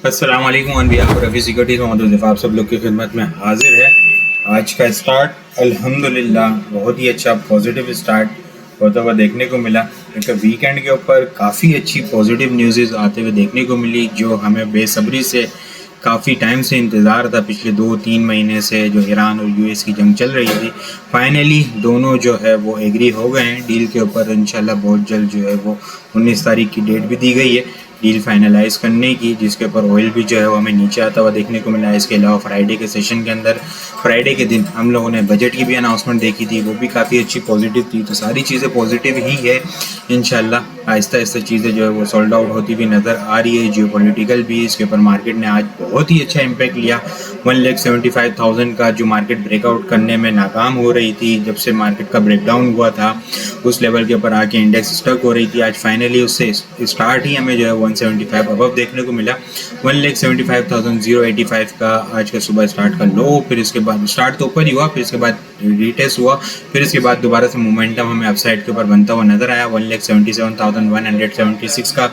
अस्सलाम वालेकुम on behalf of Rafi securities Mohammad Zafar, आप सब लोग की खिदमत में हाजिर है। आज का स्टार्ट अल्हम्दुलिल्लाह बहुत ही अच्छा पॉजिटिव स्टार्ट होता हुआ देखने को मिला। क्योंकि वीकेंड के ऊपर काफ़ी अच्छी पॉजिटिव न्यूज़ आते हुए देखने को मिली, जो हमें बेसब्री से काफ़ी टाइम से इंतज़ार था। पिछले 2-3 महीने से जो ईरान और यूएस की जंग चल रही थी, फाइनली दोनों जो है वो एग्री हो गए हैं डील के ऊपर। इंशाल्लाह बहुत जल्द जो है वो 19 तारीख की डेट भी दी गई है डील फाइनलाइज करने की, जिसके ऊपर ऑयल भी जो है वो हमें नीचे आता हुआ देखने को मिला है। इसके अलावा फ्राइडे के सेशन के अंदर, फ्राइडे के दिन हम लोगों ने बजट की भी अनाउंसमेंट देखी थी, वो भी काफ़ी अच्छी पॉजिटिव थी। तो सारी चीज़ें पॉजिटिव ही है। इंशाल्लाह आहिस्ता आहिस्ता चीज़ें जो है वो सोल्ड आउट होती हुई नज़र आ रही है। जियोपॉलिटिकल भी इसके ऊपर मार्केट ने आज बहुत ही अच्छा इम्पैक्ट लिया। 1,75,000 का जो मार्केट ब्रेकआउट करने में नाकाम हो रही थी, जब से मार्केट का ब्रेकडाउन हुआ था उस लेवल के ऊपर आके इंडेक्स स्टक हो रही थी। आज फाइनली उससे स्टार्ट ही हमें जो है 175 अबव देखने को मिला। 1,75,085 का आज का सुबह स्टार्ट का लो, फिर इसके बाद स्टार्ट तो ऊपर ही हुआ, फिर इसके बाद रिटेस्ट हुआ, फिर इसके बाद दोबारा से मोमेंटम हमें अपसाइड के ऊपर बनता हुआ नजर आया। 1,77,176 का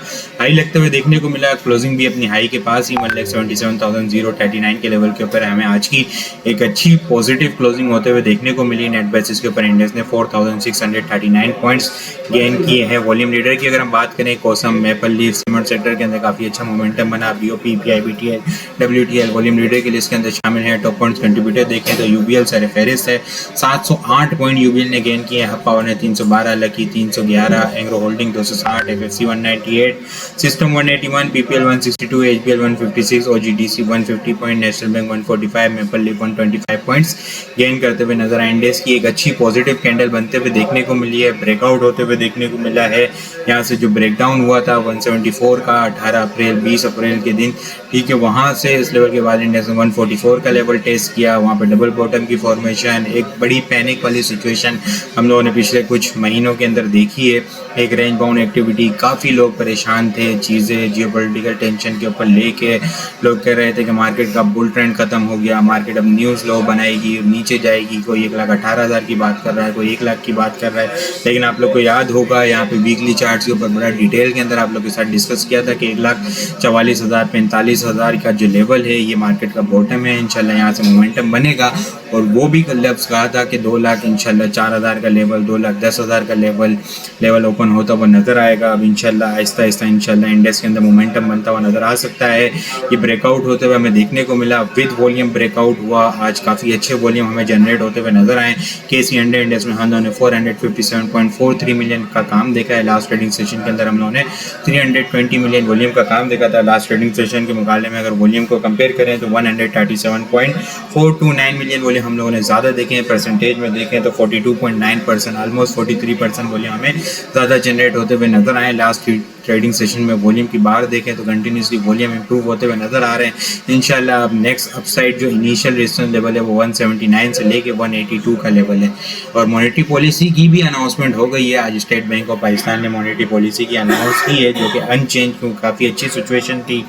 हाई लगते हुए देखने को मिला। क्लोजिंग भी अपनी हाई के पास ही 1,77,039 के लेवल के ऊपर हमें आज की एक अच्छी पॉजिटिव क्लोजिंग होते हुए देखने को मिली। नेट बेसिस के ऊपर इंडेक्स ने 4,639 पॉइंट्स गेन किए हैं। वॉल्यूम लीडर की अगर हम बात करें, कोसम, मेपल लीफ, सीमेंट सेक्टर के अंदर काफ़ी अच्छा मोमेंटम बना। बीओपी, पीआईबीटीएल, डब्ल्यूटीएल वॉल्यूम लीडर की लिस्ट के अंदर शामिल है। टॉप पॉइंट्स कंट्रीब्यूटर देखें तो यूबीएल सर फहरिस्त है, 708 पॉइंट यूबीएल ने गेन किए। हब पावर ने 312, lucky 311, Engro holding 260, FFC 198, system 181, PPL 162, HBL 156, OGDC 150 point, national bank 145, maple leaf 125 points gain करते हुए नजर आए। इंडेक्स की एक अच्छी पॉजिटिव कैंडल बनते हुए देखने को मिली है, ब्रेकआउट होते हुए देखने को मिला है। यहाँ से जो ब्रेकडाउन हुआ था 174 का 18 अप्रैल 20 अप्रैल के दिन, ठीक है, वहाँ से इस लेवल के बाद इंडेक्स ने 144 का लेवल टेस्ट किया। वहाँ पे डबल बॉटम की फॉर्मेशन, एक बड़ी पैनिक वाली सिचुएशन हम लोगों ने पिछले कुछ महीनों के अंदर देखी है। एक रेंज बाउंड एक्टिविटी, काफ़ी लोग परेशान थे, चीज़ें जियोपॉलिटिकल टेंशन के ऊपर लेके लोग कह रहे थे कि मार्केट का बुल ट्रेंड खत्म हो गया, मार्केट अब न्यूज़ लो बनाएगी, नीचे जाएगी। कोई 1,18,000 की बात कर रहा है, कोई 1 लाख की बात कर रहा है। लेकिन आप लोग को याद होगा यहाँ पे वीकली चार्ट्स के ऊपर बड़ा डिटेल के अंदर आप लोग के साथ डिस्कस किया था कि 1,44,000 45,000 का जो लेवल है ये मार्केट का बॉटम है। इंशाल्लाह यहाँ से मोमेंटम बनेगा। और वो भी लफ्ज़ कहा था कि 2 लाख इंशाल्लाह 4,000 का लेवल, 2,10,000 का लेवल ओपन होता हुआ नज़र आएगा। अब इंशाल्लाह आहिस्ता आहिस्ता इंशाल्लाह इंडेक्स के अंदर मोमेंटम बनता हुआ नज़र आ सकता है। ये ब्रेकआउट होते हुए हमें देखने को मिला, विद वॉल्यूम ब्रेकआउट हुआ। आज काफ़ी अच्छे वॉल्यूम हमें जनरेट होते हुए नजर आए। केसी 100 इंडेक्स में हम लोगों ने 457.43 मिलियन का काम देखा है। लास्ट ट्रेडिंग सेशन के अंदर हम लोगों ने 320 मिलियन वॉल्यूम का काम देखा था। लास्ट ट्रेडिंग सेशन के मुकाबले में अगर वॉल्यूम को कंपेयर करें तो 137.429 मिलियन वॉल्यूम हम लोगों ने ज़्यादा देखे हैं। परसेंटेज में देखें तो 42.9%, ऑलमोस्ट 43% वॉल्यूम हमें ज़्यादा जनरेट होते हुए नजर आए। लास्ट ट्रेडिंग सेशन में वॉल्यूम की बार देखें तो कंटिन्यूसली वॉल्यूम इंप्रूव होते हुए नजर आ रहे हैं। इंशाल्लाह अब नेक्स्ट अपसाइड जो इनिशियल रेजिस्टेंस लेवल है वो 179 से लेके 182 का लेवल है। और मॉनेटरी पॉलिसी की भी अनाउंसमेंट हो गई है। आज स्टेट बैंक ऑफ पाकिस्तान ने मॉनेटरी पॉलिसी की अनाउंस की है, जो कि अनचेंज, क्योंकि काफ़ी अच्छी सिचुएशन थी,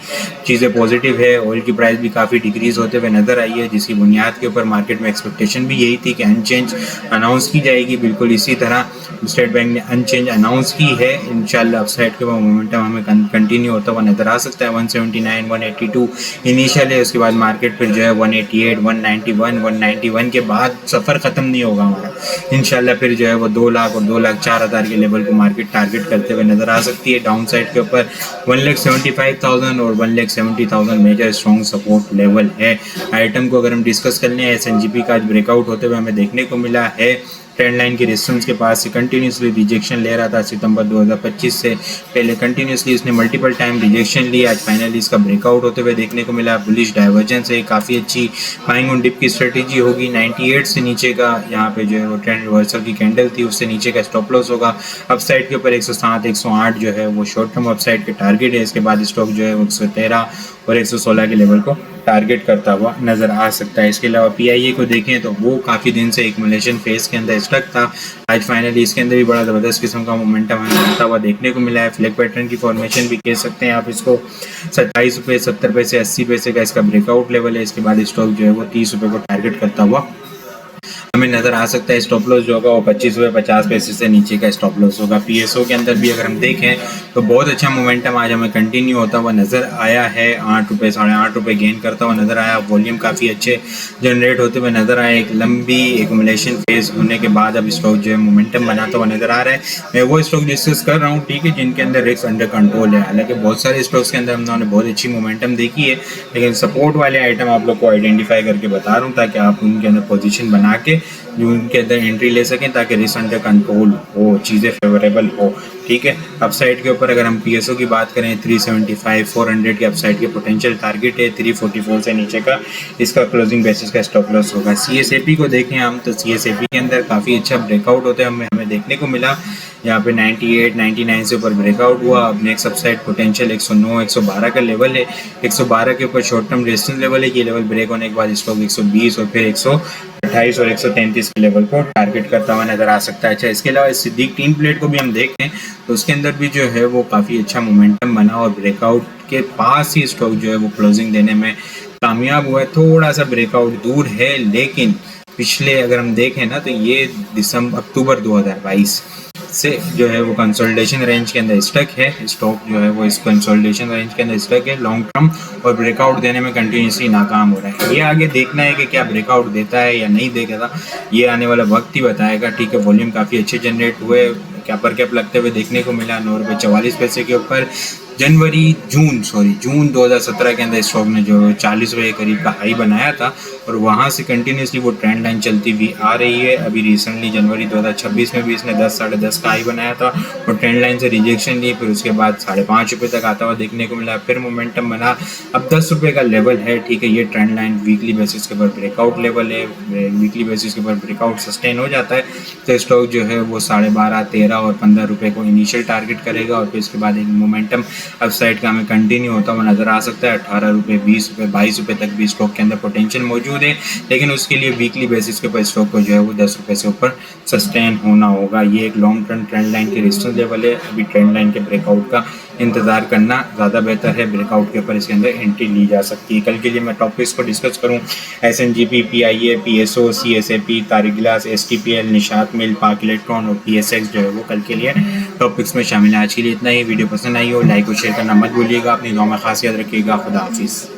चीज़ें पॉजिटिव है। ऑयल की प्राइस भी काफ़ी डिक्रीज होते हुए नजर आई है, जिसकी बुनियाद के ऊपर मार्केट में एक्सपेक्टेशन भी यही थी कि अनचेंज अनाउंस की जाएगी। बिल्कुल इसी तरह स्टेट बैंक ने अनचेंज अनाउंस की है। इंशाल्लाह अपसाइड के बाद मोमेंटम हमें कंटिन्यू होता हुआ नजर आ सकता है। 179, 182 इनिशियल है, उसके बाद मार्केट फिर जो है 188, 191, 191 के बाद सफ़र ख़त्म नहीं होगा हमारा। इंशाल्लाह फिर जो है वो 2 लाख और 2,04,000 के लेवल को मार्केट टारगेट करते हुए नजर आ सकती है। डाउन साइड के ऊपर 1,75,000 और 1,70,000 मेजर स्ट्रॉन्ग सपोर्ट लेवल है। आइटम को अगर हम डिस्कस कर लें, एसएनजीपी का आज ब्रेकआउट होते हुए हमें देखने को मिला है। ट्रेंड लाइन के रेजिस्टेंस के पास से कंटिन्यूसली रिजेक्शन ले रहा था सितंबर 2025 से पहले। कंटिन्यूसली इसने मल्टीपल टाइम रिजेक्शन ली। आज फाइनली इसका ब्रेकआउट होते हुए देखने को मिला। बुलिश डाइवर्जेंस है, काफ़ी अच्छी बाइंग ऑन डिप की स्ट्रेटेजी होगी। 98 से नीचे का यहाँ पे जो है वो ट्रेंड रिवर्सल की कैंडल थी, उससे नीचे का स्टॉप लॉस होगा। अपसाइड के ऊपर 107, 108 जो है वो शॉर्ट टर्म अपसाइड के टारगेट है। इसके बाद स्टॉक जो है वो 113 और 116 के लेवल को टारगेट करता हुआ नज़र आ सकता है। इसके अलावा पीआईए को देखें तो वो काफ़ी दिन से एक्युमुलेशन फेज के अंदर स्टक था। आज फाइनली इसके अंदर भी बड़ा ज़बरदस्त किस्म का मोमेंटम हमें बनता हुआ देखने को मिला है। फ्लैग पैटर्न की फॉर्मेशन भी कह सकते हैं आप इसको। 27 रुपये 70 पैसे 80 पैसे का इसका ब्रेकआउट लेवल है। इसके बाद स्टॉक जो है वो 30 रुपये को टारगेट करता हुआ हमें नज़र आ सकता है स्टॉप लॉस जो होगा वो 25 रुपये 50 पैसे से नीचे का स्टॉप लॉस होगा। पीएसओ के अंदर भी अगर हम देखें तो बहुत अच्छा मोमेंटम आज हमें कंटिन्यू होता हुआ नज़र आया है। 8 रुपये 8.5 रुपये गेन करता हुआ नज़र आया। वॉल्यूम काफ़ी अच्छे जनरेट होते हुए नज़र आए। एक लंबी एकुमुलेशन फेज होने के बाद अब स्टॉक जो है मोमेंटम बनाता हुआ नज़र आ रहा है। मैं वो स्टॉक डिस्कस कर रहा हूँ, ठीक है, जिनके अंदर रिस्क अंडर कंट्रोल है। हालांकि बहुत सारे स्टॉक्स के अंदर हमने बहुत अच्छी मोमेंटम देखी है, लेकिन सपोर्ट वाले आइटम आप लोग को आइडेंटिफाई करके बता रहा हूँ ताकि आप उनके अंदर पोजीशन बना के जो उनके अंदर एंट्री ले सकें ताकि रिस्क अंडर कंट्रोल हो, चीज़ें फेवरेबल हो, ठीक है। अपसाइड के ऊपर अगर हम पीएसओ की बात करें 375 400 के अपसाइड के पोटेंशियल टारगेट है। 344 से नीचे का इसका क्लोजिंग बेसिस का स्टॉप लॉस होगा। सीएसएपी को देखें हम तो सीएसएपी के अंदर काफ़ी अच्छा ब्रेकआउट होता है हमें देखने को मिला। यहाँ पे 98 99 से ऊपर ब्रेकआउट हुआ। अब नेक्स्ट अपसाइड पोटेंशियल 109 112 का लेवल है। 112 के ऊपर शॉर्ट टर्म रेजिस्टेंस लेवल है। ये लेवल ब्रेक होने के बाद स्टॉक 120 और फिर 128 और 133 के लेवल को टारगेट करता हुआ नजर आ सकता है। अच्छा, इसके अलावा सिद्दीक 3 प्लेट को भी हम देखें तो उसके अंदर भी जो है वो काफ़ी अच्छा मोमेंटम बना और ब्रेकआउट के पास ही स्टॉक जो है वो क्लोजिंग देने में कामयाब हुआ है। थोड़ा सा ब्रेकआउट दूर है, लेकिन पिछले अगर हम देखें ना तो ये अक्टूबर 2022 से जो है वो कंसोलिडेशन रेंज के अंदर स्टक है। स्टॉक जो है वो इस कंसोलिडेशन रेंज के अंदर स्टक है लॉन्ग टर्म और ब्रेकआउट देने में कंटिन्यूसली नाकाम हो रहा है। ये आगे देखना है कि क्या ब्रेकआउट देता है या नहीं देगा, ये आने वाला वक्त ही बताएगा, ठीक है। वॉल्यूम काफ़ी अच्छे जनरेट हुए, कैप लगते हुए देखने को मिला 9 रुपये 44 पैसे के ऊपर। जून 2017 के अंदर स्टॉक ने जो 40 रुपये के करीब का हाई बनाया था और वहाँ से कंटिन्यूसली वो ट्रेंड लाइन चलती हुई आ रही है। अभी रिसेंटली जनवरी 2026 में भी इसने 10 साढ़े 10 का हाई बनाया था और ट्रेंड लाइन से रिजेक्शन ली, फिर उसके बाद 5.5 रुपये तक आता हुआ देखने को मिला, फिर मोमेंटम बना। अब 10 रुपये का लेवल है, ठीक है। ये ट्रेंड लाइन वीकली बेसिस के ऊपर ब्रेकआउट लेवल है। वीकली बेसिस के ऊपर ब्रेकआउट सस्टेन हो जाता है तो स्टॉक जो है वो 12.5 13 और 15 रुपये को इनिशियल टारगेट करेगा और फिर इसके बाद एक मोमेंटम अपसाइड का हमें कंटिन्यू होता हुआ नजर आ सकता है। 18 रुपये 20 रुपये 22 रुपये तक भी स्टॉक के अंदर पोटेंशियल मौजूद है, लेकिन उसके लिए वीकली बेसिस के ऊपर स्टॉक को जो है वो 10 रुपये से ऊपर सस्टेन होना होगा। ये एक लॉन्ग टर्म ट्रेंड लाइन के रेजिस्टेंस लेवल है। अभी ट्रेंड लाइन के ब्रेकआउट का इंतजार करना ज़्यादा बेहतर है। ब्रेकआउट के ऊपर इसके अंदर एंट्री ली जा सकती है। कल के लिए मैं टॉपिक्स को डिस्कस करूँ SNGP PIA PSO CSAP Tariq गिलास STPL निशात मिल पाक इलेक्ट्रॉन और PSX जो है वो कल के लिए टॉपिक्स में शामिल है। आज के लिए इतना ही। वीडियो पसंद आई हो लाइक और शेयर करना मत भूलिएगा। अपनी दुआ में खास याद रखिएगा। खुदा हाफिज़।